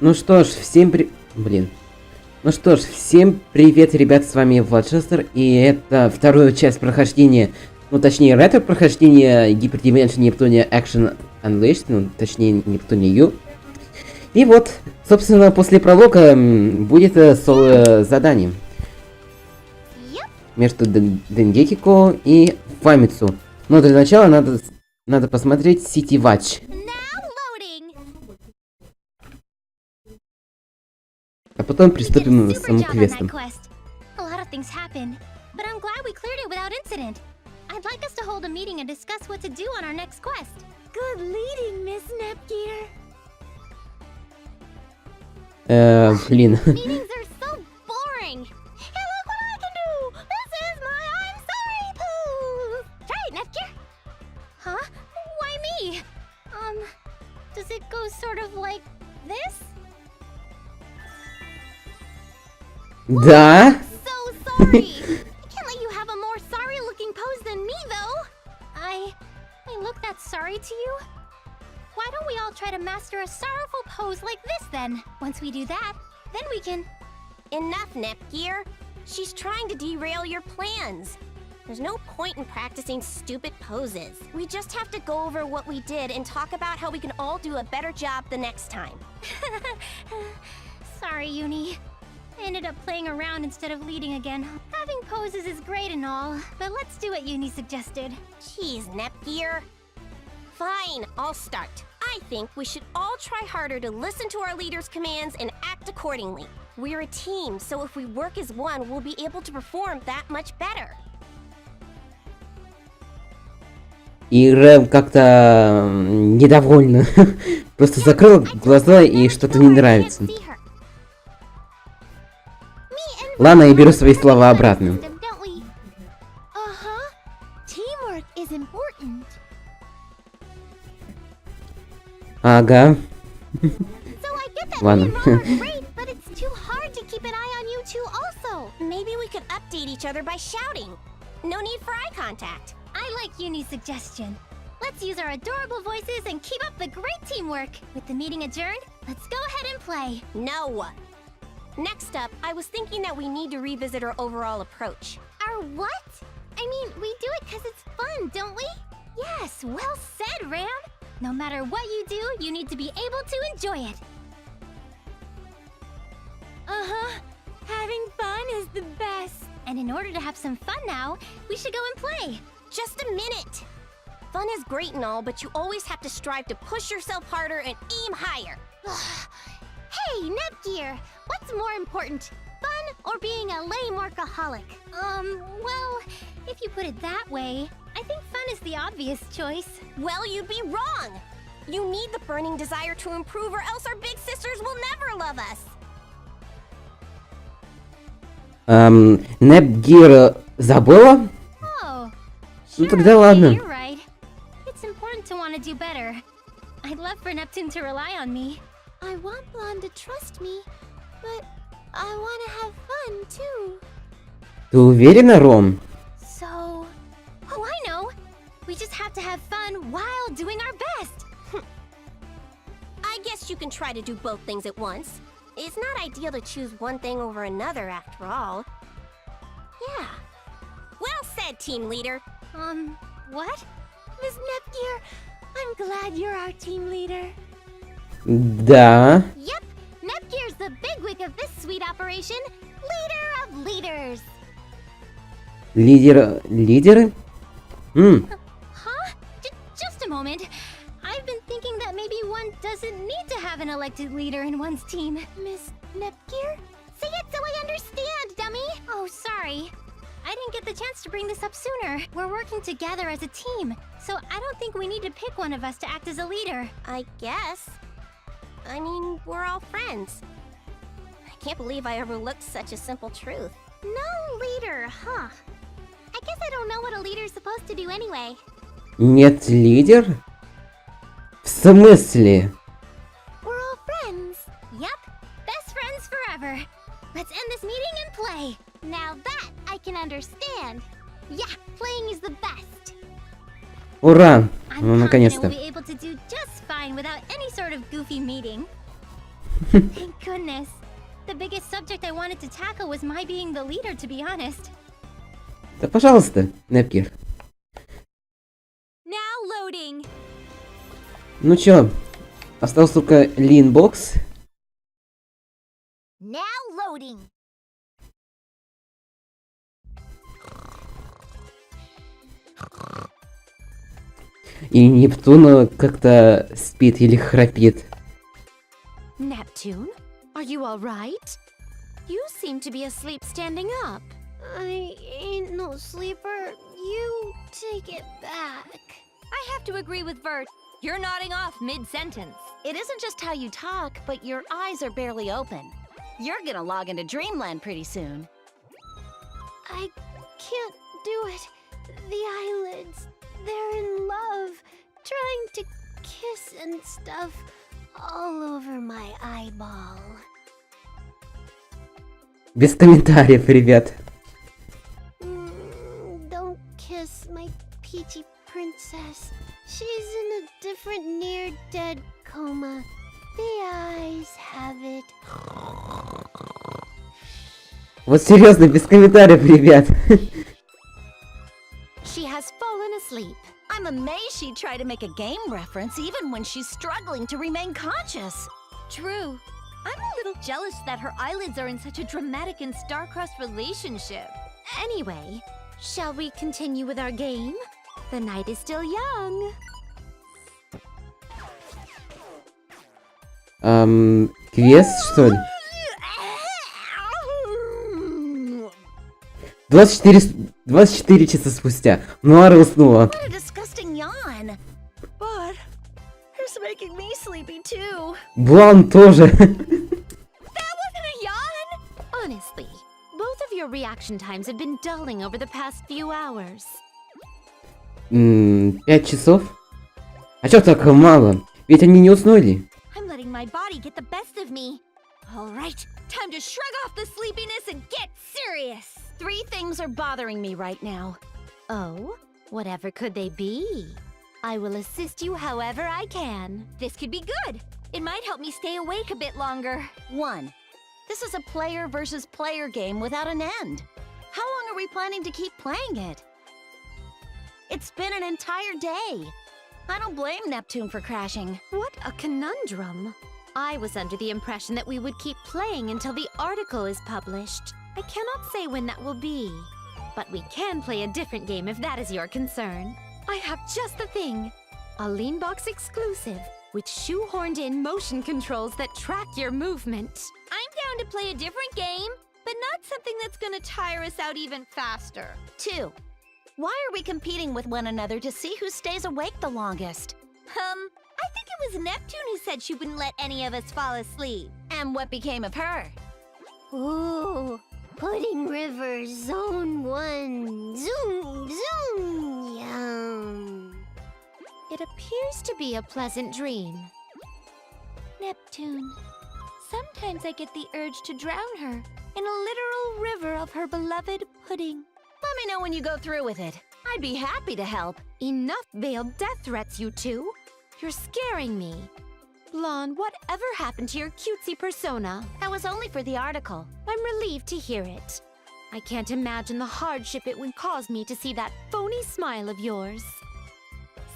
Ну что ж, Ну что ж, всем привет, ребят, с вами Владчестер, и это вторая часть прохождения, ну точнее ретро-прохождения Hyperdimension Neptunia Action Unleashed, ну точнее Neptunia U. И вот, собственно, после пролога будет задание между Денгекико и Фамицу. Но для начала надо посмотреть City Watch. А потом приступим к самому квесту. Блин. Does it go sort of like this? Да. So sorry. I can't let you have a more sorry-looking pose than me, though. I look that sorry to you? Why don't we all try to master a sorrowful pose like this then? Once we do that, then we can... Enough, Nepgear. She's trying to derail your plans. There's no point in practicing stupid poses. We just have to go over what we did and talk about how we can all do a better job the next time. Sorry, Uni. I ended up playing around instead of leading again. Having poses is great and all, but let's do what Uni suggested. Jeez, Nepgear. Fine, I'll start. I think we should all try harder to listen to our leader's commands and act accordingly. We're a team, so if we work as one, we'll be able to perform that much better. И Рэм как-то недовольна. Просто закрыла глаза и что-то не нравится. Ладно, я беру свои слова обратно. Ага. Ладно. Maybe we could update each other by shouting. No need for eye contact. I like Uni's suggestion. Let's use our adorable voices and keep up the great teamwork. With the meeting adjourned, let's go ahead and play. No. Next up, I was thinking that we need to revisit our overall approach. Our what? I mean, we do it because it's fun, don't we? Yes, well said, Ram. No matter what you do, you need to be able to enjoy it. Uh-huh. Having fun is the best. And in order to have some fun now, we should go and play. Just a minute! Fun is great and all, but you always have to strive to push yourself harder and aim higher. Hey, Nepgear! What's more important, fun or being a lame workaholic? Well, if you put it that way, I think fun is the obvious choice. Well, you'd be wrong! You need the burning desire to improve or else our big sisters will never love us. Непгир забыла? Ну тогда ладно. You're right. It's important to want to do better. I'd love for Neptune to rely on me. I want Blonde to trust me, but I want to have fun too. Ты уверена, Ром? So, oh, I know. We just have to have fun while doing our best. I guess you can try to do both things at once. It's not ideal to choose one thing over another, after all. Yeah. Well said, team leader. What? Miss Nepgear, I'm glad you're our team leader. Да. Yep, Nepgear's the bigwig of this sweet operation. Leader of leaders. Лидеры? Huh? Just a moment. I've been thinking that maybe one doesn't need to have an elected leader in one's team. Miss Nepgear? Say it so I understand, dummy! Oh, sorry. I didn't get the chance to bring this up sooner. We're working together as a team, so I don't think we need to pick one of us to act as a leader. I guess. I mean, we're all friends. I can't believe I overlooked such a simple truth. No leader, huh? I guess I don't know what a leader's supposed to do anyway. Нет лидер? В смысле? We're all friends. Yep, best friends forever. Let's end this meeting and play. Now that I can understand. Yeah, playing is the best. Ура! Ну, наконец-то. We'll be able to do just fine without any sort of goofy meeting. Thank goodness. The biggest subject I wanted to tackle was my being the leader, to be honest. Да, пожалуйста, Непгир. Now loading. Ну чё, остался только линбокс. Now loading. И Нептуна как-то спит или храпит. Neptune, are you all right? You seem to be asleep standing up. I ain't no sleeper. You take it back. I have to agree with Vert. You're nodding off mid-sentence. It isn't just how you talk, but your eyes are barely open. You're gonna log into Dreamland pretty soon. I can't do it. The eyelids, they're in love. Trying to kiss and stuff all over my eyeball. Без комментариев, ребят. Don't kiss my peachy princess. She's in a different near-dead coma. The eyes have it. Вот серьезно, без комментариев, ребят. She has fallen asleep. I'm amazed she'd try to make a game reference even when she's struggling to remain conscious. True. I'm a little jealous that her eyelids are in such a dramatic and star-crossed relationship. Anyway, shall we continue with our game? The night is still young. Квест, что ли? 24 часа спустя. Нуара уснула. What a disgusting yawn. But it's making me sleepy too. Блан тоже. That wasn't a yawn! Honestly, both of your reaction times have been dulling over the past few hours. 5 часов? А чё так мало? Ведь они не уснули. I'm letting my body get the best of me. All right, time to shrug off the sleepiness and get serious. 3 things are bothering me right now. Oh, whatever could they be? I will assist you however I can. This could be good. It might help me stay awake a bit longer. 1. This is a player versus player game without an end. How long are we planning to keep playing it? It's been an entire day. I don't blame Neptune for crashing. What a conundrum. I was under the impression that we would keep playing until the article is published. I cannot say when that will be. But we can play a different game if that is your concern. I have just the thing. A Leanbox exclusive with shoehorned in motion controls that track your movement. I'm down to play a different game, but not something that's gonna tire us out even faster. 2. Why are we competing with one another to see who stays awake the longest? I think it was Neptune who said she wouldn't let any of us fall asleep. And what became of her? Ooh, Pudding River Zone 1. Zoom, zoom, yum. It appears to be a pleasant dream. Neptune, sometimes I get the urge to drown her in a literal river of her beloved pudding. Let me know when you go through with it. I'd be happy to help. Enough veiled death threats, you two. You're scaring me. Blonde, whatever happened to your cutesy persona? That was only for the article. I'm relieved to hear it. I can't imagine the hardship it would cause me to see that phony smile of yours.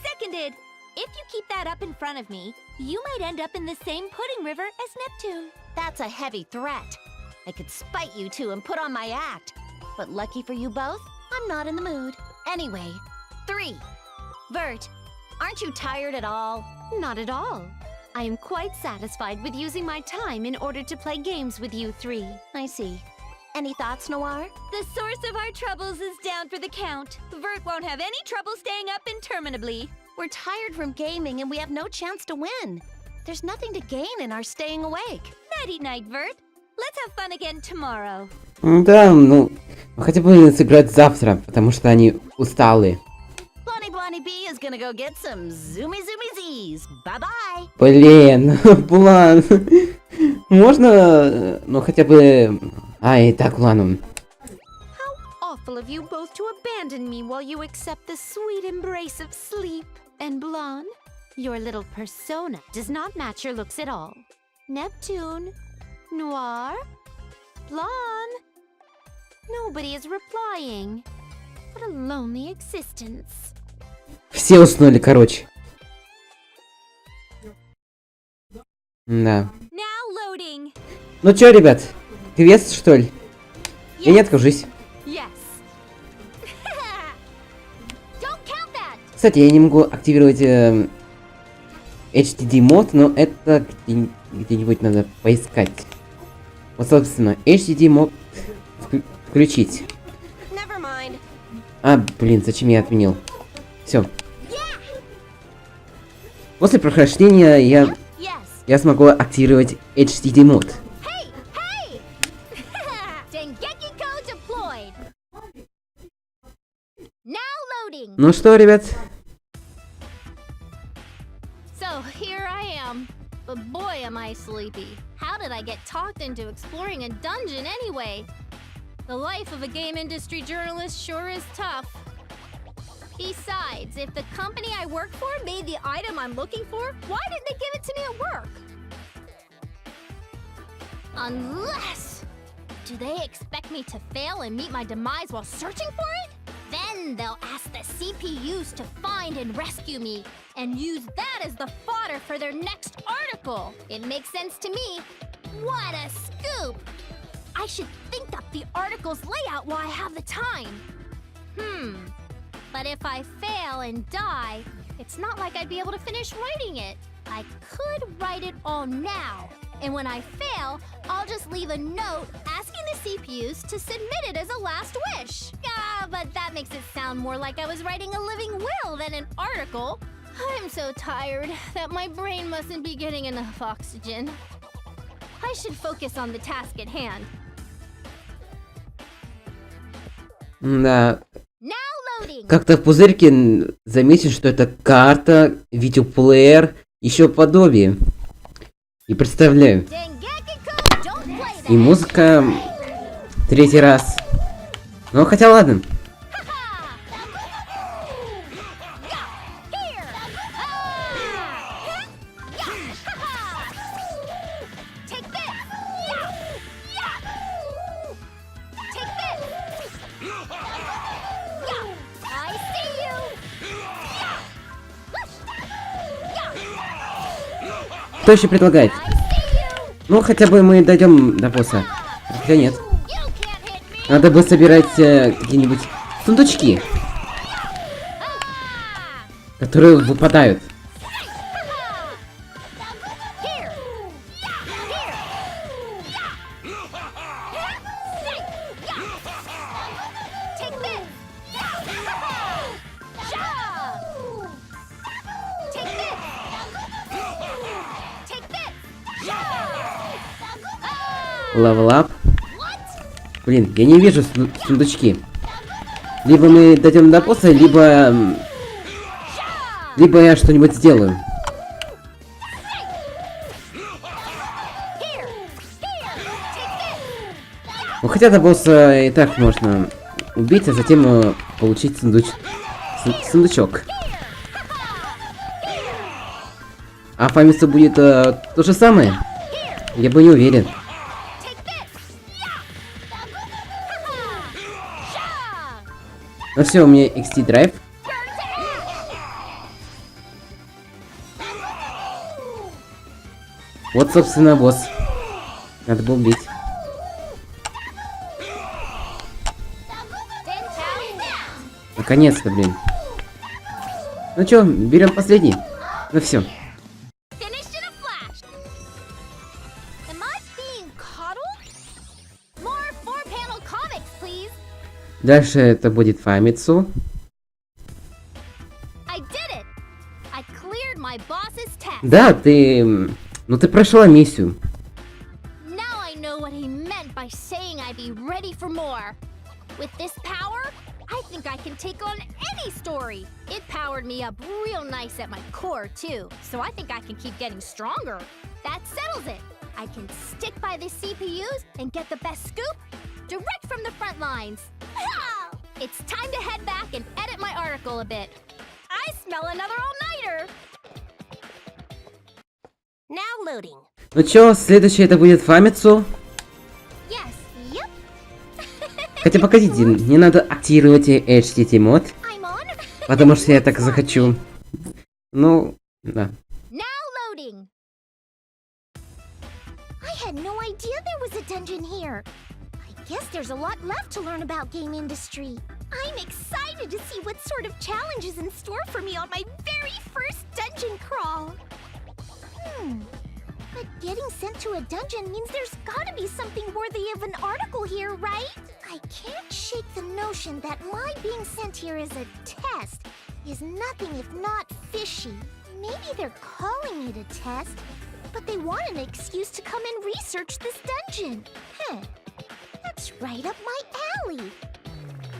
Seconded! If you keep that up in front of me, you might end up in the same pudding river as Neptune. That's a heavy threat. I could spite you two and put on my act. But lucky for you both, I'm not in the mood. Anyway, 3. Vert, aren't you tired at all? Not at all. I am quite satisfied with using my time in order to play games with you 3. I see. Any thoughts, Noir? The source of our troubles is down for the count. Vert won't have any trouble staying up interminably. We're tired from gaming and we have no chance to win. There's nothing to gain in our staying awake. Nighty-night, Vert. Let's have fun again tomorrow. Да, ну, хотя бы сыграть завтра, потому что они усталые. Blondie B is gonna go get some zoomy Z's. Bye-bye. Блин, план. Можно, ну хотя бы... Ай, так, ладно. How awful of you both to abandon me while you accept the sweet embrace of sleep. And Blonde, your little persona does not match your looks at all. Neptune, Noir, Blonde. Nobody is replying. What a lonely existence. Все уснули, короче. Да. Now loading. Ну чё, ребят, квест, что ли? Я не откажусь. Yes. Don't count that. Кстати, я не могу активировать HDD мод, но это где-нибудь надо поискать. Вот, собственно, HDD мод включить. Never mind. А, блин, зачем я отменил? Все. После прохождения я смогу активировать HDD мод. Hey, hey! Dengeki code deployed. Now loading. Ну что, ребят? So here I am. But boy, am I sleepy. How did I get talked into exploring a dungeon anyway? The life of a game industry journalist sure is tough. Besides, if the company I work for made the item I'm looking for, why didn't they give it to me at work? Unless... Do they expect me to fail and meet my demise while searching for it? Then they'll ask the CPUs to find and rescue me, and use that as the fodder for their next article. It makes sense to me. What a scoop! I should think up the article's layout while I have the time. But if I fail and die, it's not like I'd be able to finish writing it. I could write it all now, and when I fail, I'll just leave a note asking the CPUs to submit it as a last wish. But that makes it sound more like I was writing a living will than an article. I'm so tired that my brain mustn't be getting enough oxygen. I should focus on the task at hand. Да. Now loading. Как-то в пузырьке заметен, что это карта, видеоплеер, еще подобие. И представляю. И музыка третий раз. Ну, хотя ладно. Кто еще предлагает? Ну, хотя бы мы дойдем до босса. Хотя нет. Надо бы собирать какие-нибудь сундучки, которые выпадают. Level up. Блин, я не вижу сундучки. Либо мы дойдем до босса, либо я что-нибудь сделаю. Ну хотя до босса и так можно убить, а затем получить сундучок. А фамису будет то же самое? Я бы не уверен. Ну все, у меня XT драйв. Вот, собственно, босс. Надо было убить. Наконец-то, блин. Ну чё, берем последний. Ну все. Дальше это будет Фамицу. Да, ты... Ну ты прошла миссию. With this power, I think I can take on any story. It powered me up real nice at my core too, so I think I can keep getting stronger. That settles it. I can stick by the CPUs and get the best scoop direct from the front lines. It's time to head back and edit my article a bit. I smell another all-nighter. Now loading. Ну чё, следующее это будет Фамицу. Yes, yep. Хотя погодите, не надо активировать HTT мод, I'm on. потому что я так захочу. Ну, да. Now loading. I had no idea there was a dungeon here. I guess there's a lot left to learn about game industry. I'm excited to see what sort of challenges in store for me on my very first dungeon crawl. But getting sent to a dungeon means there's gotta be something worthy of an article here, right? I can't shake the notion that my being sent here as a test is nothing if not fishy. Maybe they're calling it a test, but they want an excuse to come and research this dungeon. That's right up my alley.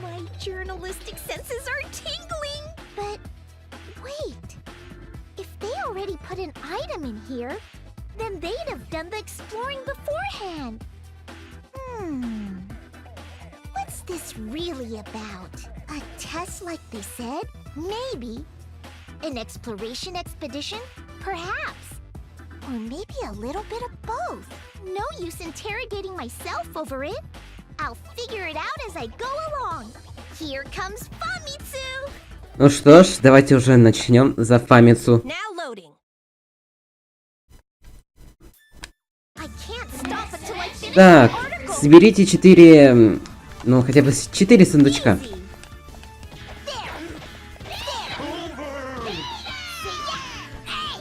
My journalistic senses are tingling. But wait, if they already put an item in here, then they'd have done the exploring beforehand. What's this really about? A test like they said? Maybe. An exploration expedition? Perhaps. Or maybe a little bit of both. No use interrogating myself over it. I'll figure it out as I go along. Here comes Famitsu! Ну что ж, давайте уже начнем за Фамицу. Now loading. I can't stop until I finish Так, the article. соберите 4, ну хотя бы 4 сундучка. Easy. There. See ya. Hey.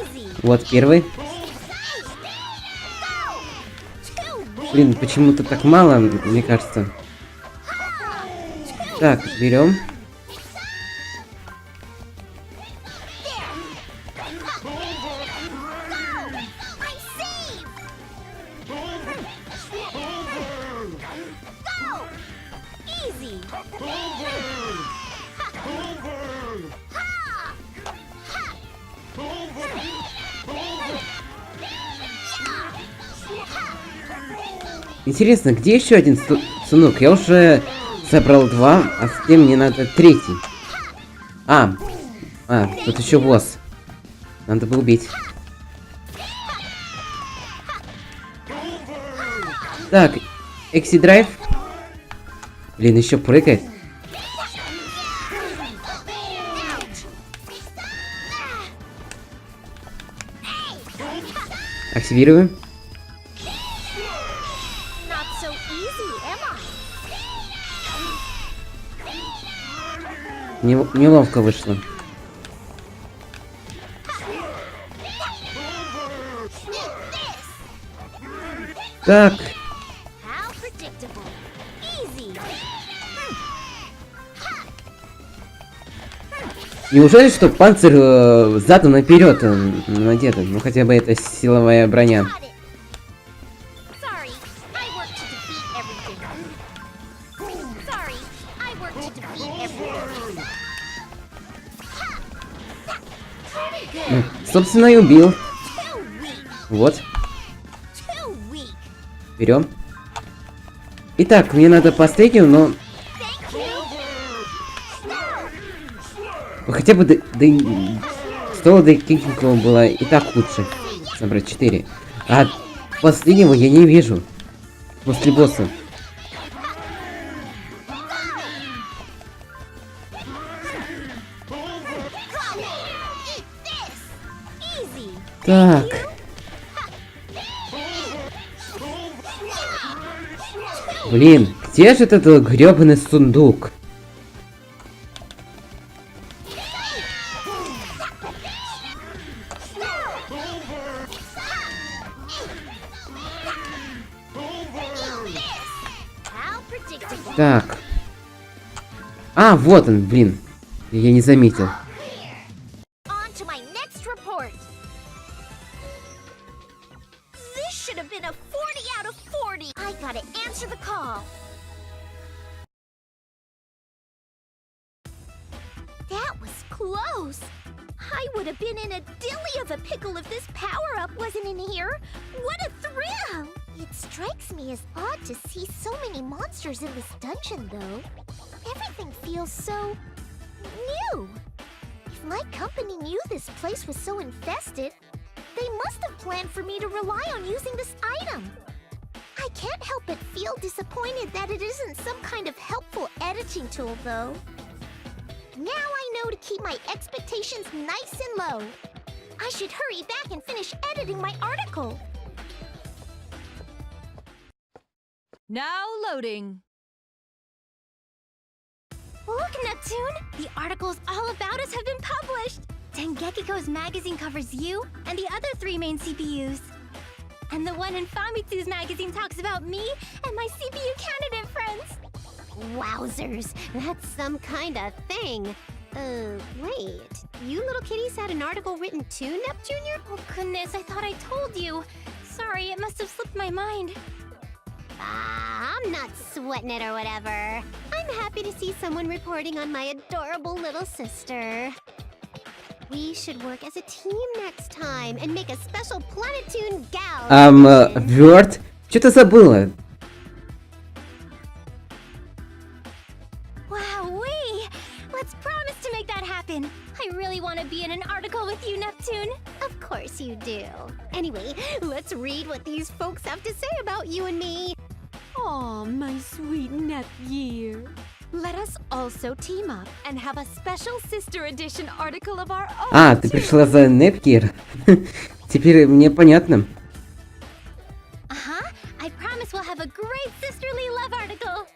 Easy. Вот первый. Go. Two. Блин, почему-то так мало, мне кажется. Так, берем. I saved. Go. Easy. Интересно, где еще один сундук? Я уже собрал 2, а с тем мне надо 3. Тут еще босс. Надо бы убить. Так, Экси-драйв. Блин, еще прыгает. Активируем. Not so easy, am I? Неловко вышло. Так, How predictable. Easy. неужели что панцирь задом наперед надета? Ну хотя бы это силовая броня. Got it. Sorry, I worked to defeat everything. Sorry, I worked to defeat everything. Собственно и убил. Too weak. Вот, Too weak. берем. Итак, мне надо последнюю, но Thank you. хотя бы стоило до Кингкова было и так лучше. Собрать 4. А последнего я не вижу. После босса. Eat this. Easy. Так, блин, где же этот грёбаный сундук? How predictable. Так. Вот он, блин. Я не заметил. On to my next report. This should have been a 40 out of 40. I gotta answer the call. That was close. I would have been in a dilly of a pickle if this power-up wasn't in here. What a thrill! It strikes me as odd to see so many monsters in this dungeon, though. Everything feels so new. too. If my company knew this place was so infested, they must have planned for me to rely on using this item. I can't help but feel disappointed that it isn't some kind of helpful editing tool, though. Now I know to keep my expectations nice and low. I should hurry back and finish editing my article. Now loading. Look, Neptune! The articles all about us have been published! Dengekiko's magazine covers you and the other 3 main CPUs. And the one in Famitsu's magazine talks about me and my CPU candidate friends. Wowzers, that's some kind of thing. Wait. You little kitties had an article written too, Neptunia? Oh goodness, I thought I told you. Sorry, it must have slipped my mind. I'm not sweating it or whatever. I'm happy to see someone reporting on my adorable little sister. We should work as a team next time and make a special Planetoon gal. Word? Что-то забыла. Wowee! Let's promise to make that happen. I really want to be in an article with you, Neptune. Of course you do. Anyway, let's read what these folks have to say about you and me. Aw, my sweet Nepgear. Let us also team up and have a special sister edition article of our own. А, ты пришла за Nepgear. Теперь мне понятно. Uh-huh. I promise we'll have a great sisterly love article.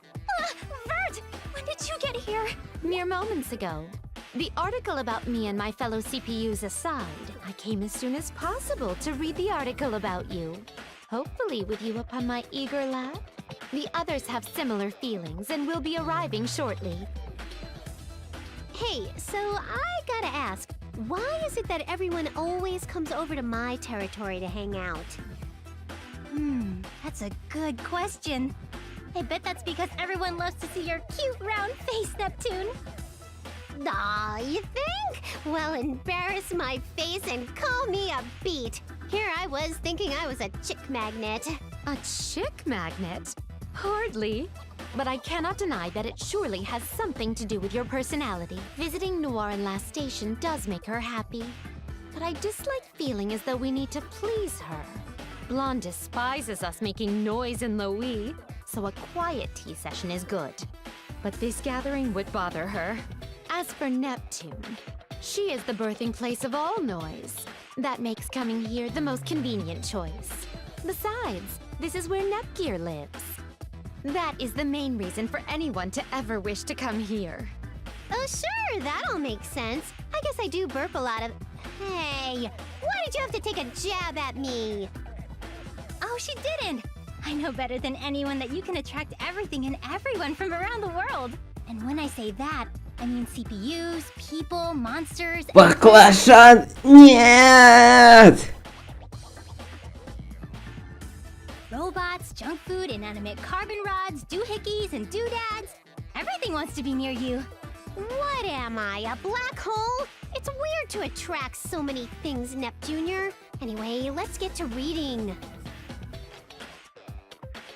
Vert! When did you get here? Mere moments ago. The article about me and my fellow CPUs aside, I came as soon as possible to read the article about you. Hopefully with you upon my eager lap. The others have similar feelings and will be arriving shortly. Hey, so I gotta ask, why is it that everyone always comes over to my territory to hang out? That's a good question. I bet that's because everyone loves to see your cute round face, Neptune. Aw, you think? Well, embarrass my face and call me a beat. Here I was thinking I was a chick magnet. A chick magnet? Hardly. But I cannot deny that it surely has something to do with your personality. Visiting Noir in Last Station does make her happy. But I dislike feeling as though we need to please her. Blonde despises us making noise in Loe, so a quiet tea session is good. But this gathering would bother her. As for Neptune, she is the birthing place of all noise. That makes coming here the most convenient choice. Besides, this is where Nepgear lives. That is the main reason for anyone to ever wish to come here. Oh, sure, that all makes sense. I guess I do burp a lot of... Hey, why did you have to take a jab at me? Oh, she didn't. I know better than anyone that you can attract everything and everyone from around the world. And when I say that, I mean CPUs, people, monsters... Баклажан! Нет! Robots, junk food, inanimate carbon rods, doohickeys, and doodads. Everything wants to be near you. What am I, a black hole? It's weird to attract so many things, Neptunia. Anyway, let's get to reading.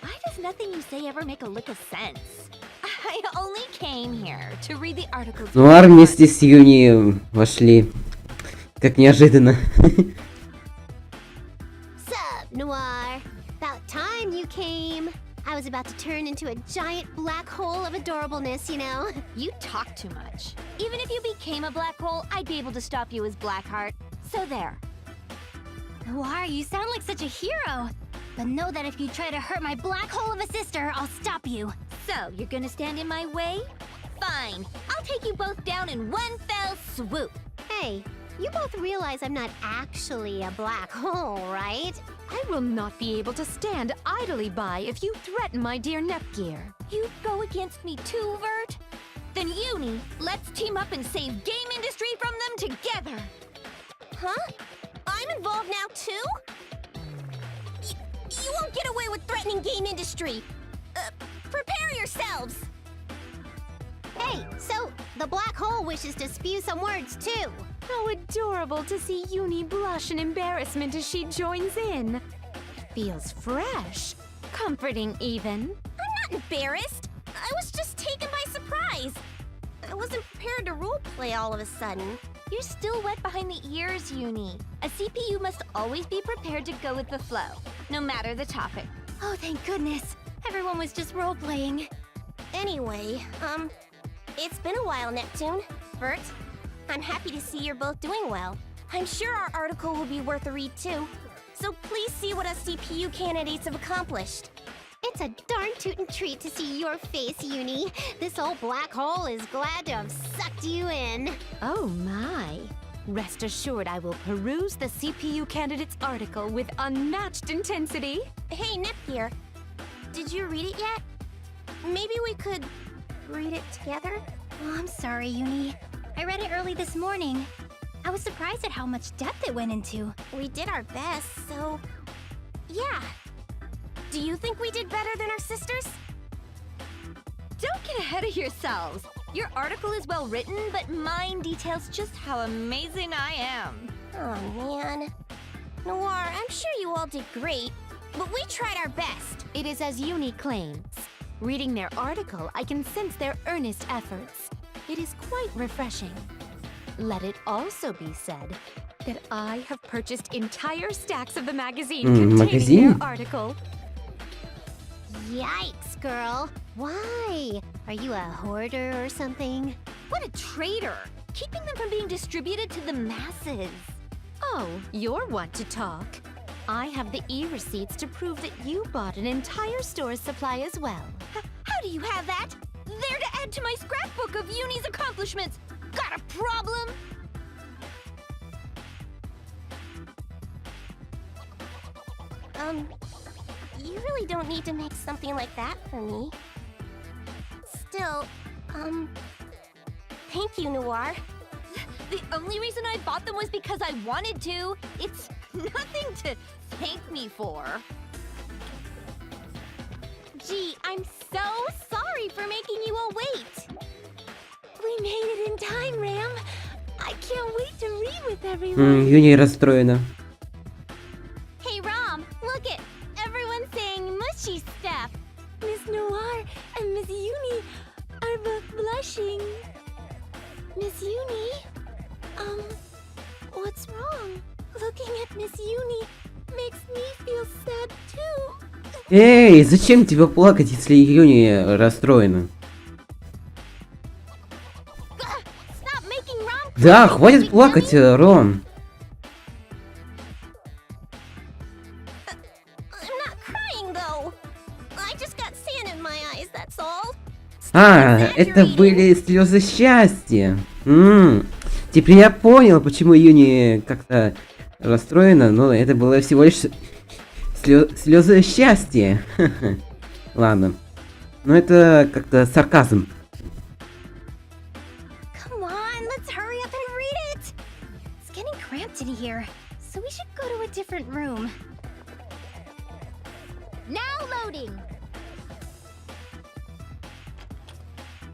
Why does nothing you say ever make a lick of sense? I only came here to read the articles. Нуар вместе с Юни вошли. Как неожиданно. Sup, Noir? About time you came. I was about to turn into a giant black hole of adorableness, you know. You talk too much. Even if you became a black hole, I'd be able to stop you as Blackheart. So there. Noir, you sound like such a hero. But know that if you try to hurt my black hole of a sister, I'll stop you. So, you're gonna stand in my way? Fine. I'll take you both down in one fell swoop. Hey, you both realize I'm not actually a black hole, right? I will not be able to stand idly by if you threaten my dear Nepgear. You'd go against me too, Vert? Then Uni, let's team up and save game industry from them together. Huh? I'm involved now too? You won't get away with threatening game industry. Prepare yourselves. Hey, so the black hole wishes to spew some words too. How adorable to see Uni blush in embarrassment as she joins in. It feels fresh, comforting even. I'm not embarrassed. I was just taken by surprise. I wasn't prepared to roleplay all of a sudden. You're still wet behind the ears, Uni. A CPU must always be prepared to go with the flow, no matter the topic. Oh, thank goodness. Everyone was just role-playing. Anyway, it's been a while, Neptune. Vert, I'm happy to see you're both doing well. I'm sure our article will be worth a read too. So please see what us CPU candidates have accomplished. It's a darn tootin' treat to see your face, Uni. This old black hole is glad to have sucked you in. Oh my. Rest assured I will peruse the CPU candidate's article with unmatched intensity. Hey, Nepgear, did you read it yet? Maybe we could read it together? Oh, I'm sorry, Uni. I read it early this morning. I was surprised at how much depth it went into. We did our best, so... yeah. Do you think we did better than our sisters? Don't get ahead of yourselves. Your article is well written, but mine details just how amazing I am. Oh, man. Noir, I'm sure you all did great, but we tried our best. It is as Uni claims. Reading their article, I can sense their earnest efforts. It is quite refreshing. Let it also be said that I have purchased entire stacks of the magazine containing magazine? their article. Yikes, girl. Why? Are you a hoarder or something? What a traitor! Keeping them from being distributed to the masses. Oh, you're one to talk. I have the e-receipts to prove that you bought an entire store's supply as well. How do you have that? There to add to my scrapbook of Uni's accomplishments. Got a problem? You really don't need to make something like that for me. Still, thank you, Noir. The only reason I bought them was because I wanted to. It's nothing to thank me for. Gee, I'm so sorry for making you all wait. We made it in time, Ram. I can't wait to read with everyone. Юни расстроена. Hey, Ram, look it. Everyone's saying mushy stuff. Miss Noir and Miss Uni are both blushing. Miss Uni? What's wrong? Looking at Miss Uni makes me feel sad too. Эй, зачем тебе плакать, если Юни расстроена? Stop making Ram cry. Да, хватит плакать, Ром. I'm not crying, though. I just got sand in my eyes, that's all. А, это были слезы счастья. Теперь я понял, почему Юни как-то расстроена, но это было всего лишь слезы счастья. Ладно. Но это как-то сарказм. Come on, let's hurry up and read it. It's getting cramped in here, so we should go to a different room. Now loading.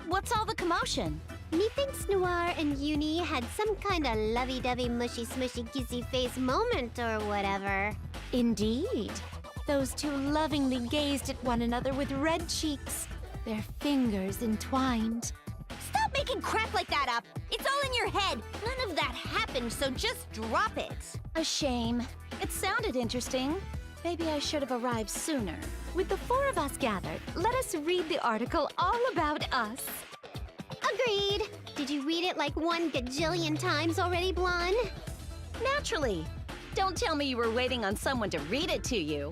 What's all the commotion? Methinks Noir and Uni had some kind of lovey-dovey, mushy-smushy, kissy-face moment or whatever. Indeed. Those two lovingly gazed at one another with red cheeks, their fingers entwined. Stop making crap like that up. It's all in your head. None of that happened, so just drop it. A shame. It sounded interesting. Maybe I should have arrived sooner. With the four of us gathered, let us read the article all about us. Agreed. Did you read it like 1 gajillion times already, Blonde? Naturally. Don't tell me you were waiting on someone to read it to you.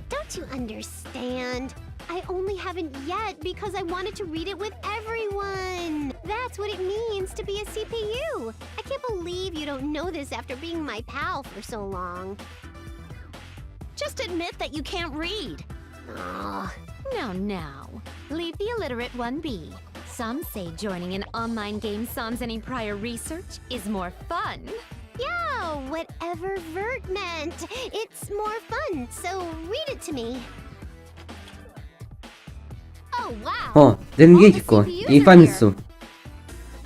Don't you understand? I only haven't yet because I wanted to read it with everyone. That's what it means to be a CPU. I can't believe you don't know this after being my pal for so long. Just admit that you can't read. Aw. Now. Leave the illiterate one be. Some say joining an online game sans any prior research is more fun. Yeah, whatever Vert meant. It's more fun, so read it to me. Oh, wow. О, энергетику и Фамису.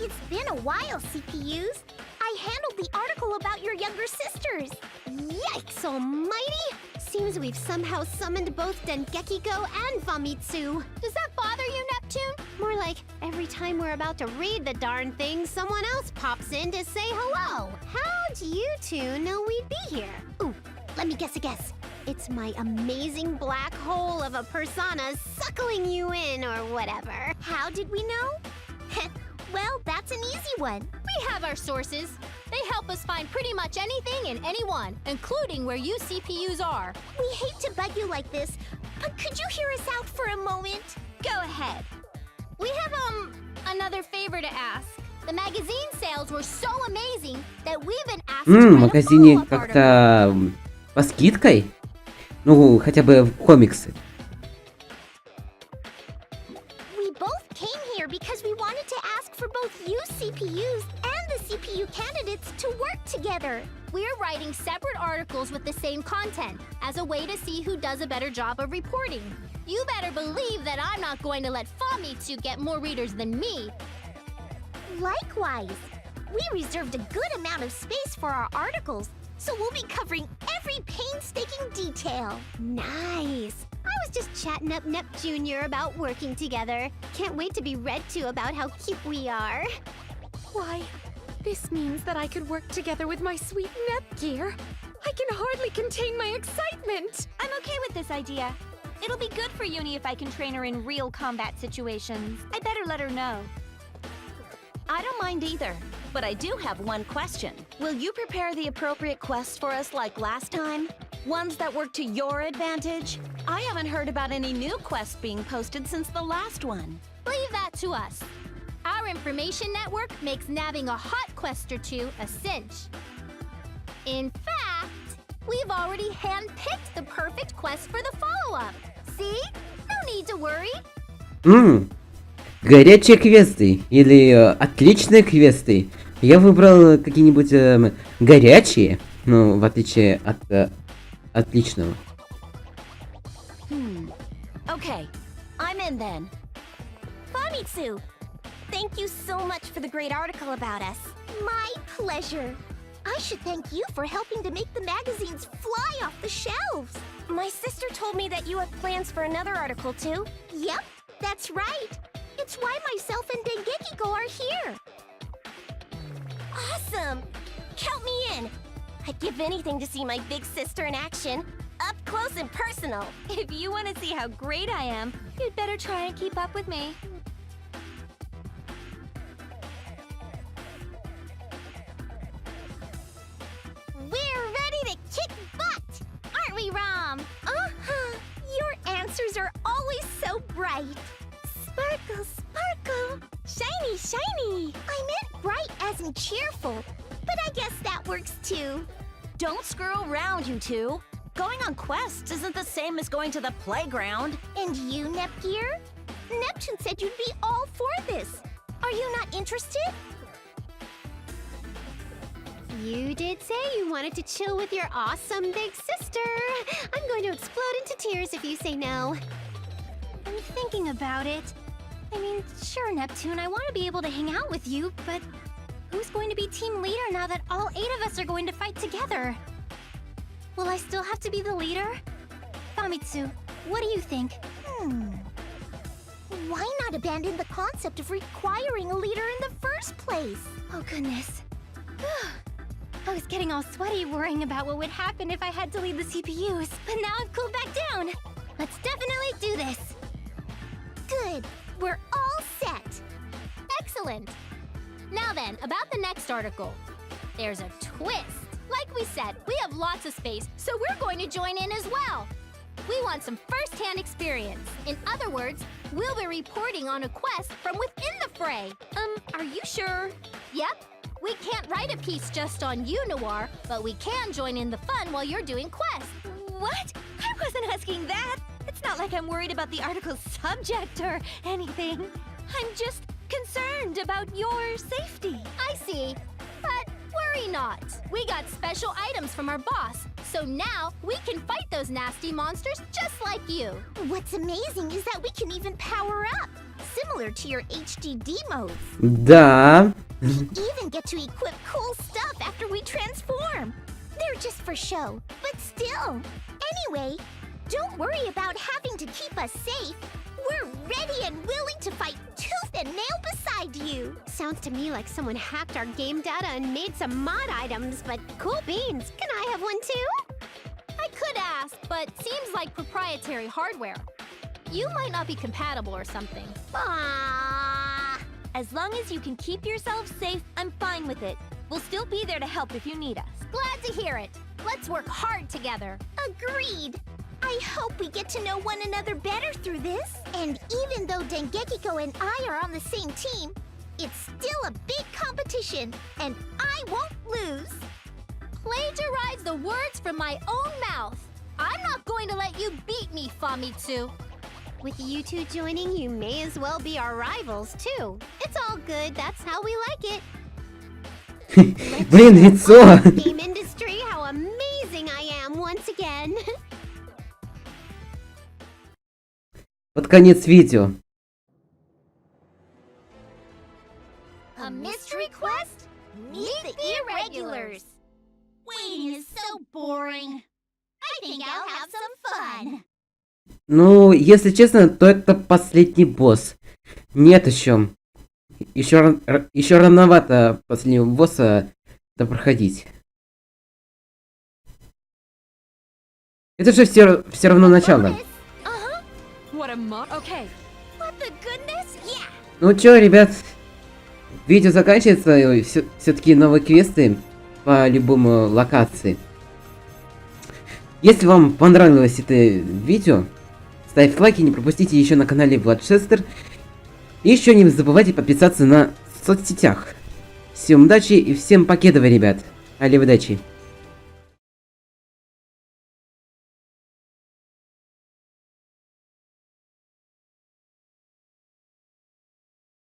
It's been a while, CPUs. I handled the article about your younger sisters. Yikes almighty! Seems seems we've somehow summoned both Dengeki-go and Famitsu. Does that bother you, Neptune? More like every time we're about to read the darn thing, someone else pops in to say hello. How'd you two know we'd be here? Ooh, let me guess a guess. It's my amazing black hole of a persona suckling you in or whatever. How did we know? Well, that's an easy one. We have our sources. They help us find pretty much anything and anyone, including where you CPUs are. We hate to bug you like this, but could you hear us out for a moment? Go ahead. We have, another favor to ask. The magazine sales were so amazing that we've been asked to В write a магазине follow-up article. как-то по скидкой? Ну, хотя бы в комиксы. We both came here because we wanted to ask for both you CPUs and the CPU candidates to work together. We're writing separate articles with the same content as a way to see who does a better job of reporting. You better believe that I'm not going to let Famitsu get more readers than me. Likewise, we reserved a good amount of space for our articles, so we'll be covering every painstaking detail. Nice. I was just chatting up Nep Jr. about working together. Can't wait to be read to about how cute we are. Why, this means that I could work together with my sweet Nepgear. I can hardly contain my excitement. I'm okay with this idea. It'll be good for Uni if I can train her in real combat situations. I better let her know. I don't mind either, but I do have one question. Will you prepare the appropriate quests for us like last time? Ones that work to your advantage? I haven't heard about any new quests being posted since the last one. Leave that to us. Our information network makes nabbing a hot quest or two a cinch. In fact, we've already handpicked the perfect quest for the follow-up. See? No need to worry. Горячие квесты или отличные квесты. Я выбрал какие-нибудь горячие, ну, в отличие от отличного. Okay, I'm in then. Famitsu, thank you so much for the great article about us. My pleasure. I should thank you for helping to make the magazines fly off the shelves. My sister told me that you have plans for another article too. Yep, that's right. It's why myself and Dengeki-go are here. Awesome! Count me in. I'd give anything to see my big sister in action, up close and personal. If you want to see how great I am, you'd better try and keep up with me. We're ready to kick butt, aren't we, Rom? Uh-huh. Your answers are always so bright. Sparkle, sparkle. Shiny, shiny. I meant bright as in cheerful, but I guess that works too. Don't screw around, you two. Going on quests isn't the same as going to the playground. And you, Nepgear? Neptune said you'd be all for this. Are you not interested? You did say you wanted to chill with your awesome big sister. I'm going to explode into tears if you say no. I'm thinking about it. I mean, sure, Neptune, I want to be able to hang out with you, but who's going to be team leader now that all 8 of us are going to fight together? Will I still have to be the leader? Famitsu, what do you think? Why not abandon the concept of requiring a leader in the first place? Oh, goodness. I was getting all sweaty worrying about what would happen if I had to lead the CPUs, but now I've cooled back down. Let's definitely do this. Good. We're all set. Excellent. Now then, about the next article. There's a twist. Like we said, we have lots of space, so we're going to join in as well. We want some first-hand experience. In other words, we'll be reporting on a quest from within the fray. Are you sure? Yep. We can't write a piece just on you, Noir, but we can join in the fun while you're doing quests. What? I wasn't asking that. It's not like I'm worried about the article's subject or anything. I'm just concerned about your safety. I see. But worry not. We got special items from our boss, so now we can fight those nasty monsters just like you. What's amazing is that we can even power up, similar to your HDD modes. Да. We even get to equip cool stuff after we transform. They're just for show, but still. Anyway, don't worry about having to keep us safe. We're ready and willing to fight tooth and nail beside you. Sounds to me like someone hacked our game data and made some mod items, but cool beans. Can I have one too? I could ask, but seems like proprietary hardware. You might not be compatible or something. Ah. As long as you can keep yourself safe, I'm fine with it. We'll still be there to help if you need us. Glad to hear it. Let's work hard together. Agreed. I hope we get to know one another better through this. And even though Dengekiko and I are on the same team, it's still a big competition, and I won't lose. Plagiarize the words from my own mouth. I'm not going to let you beat me, Famitsu. With you two joining, you may as well be our rivals, too. It's all good, that's how we like it. Блин, лицо! Game industry, how amazing I am once again. Вот конец видео. A mystery quest? Meet the irregulars. Waiting is so boring. I think I'll have some fun. Ну, если честно, то это последний босс. Нет еще. Еще рановато последнего босса проходить. Это же все равно начало. Ну чё, ребят, видео заканчивается. Все-таки новые квесты по любому локации. Если вам понравилось это видео, ставьте лайки, не пропустите еще на канале Владшестер. И еще не забывайте подписаться на соцсетях. Всем удачи и всем покедова, ребят. Али, удачи.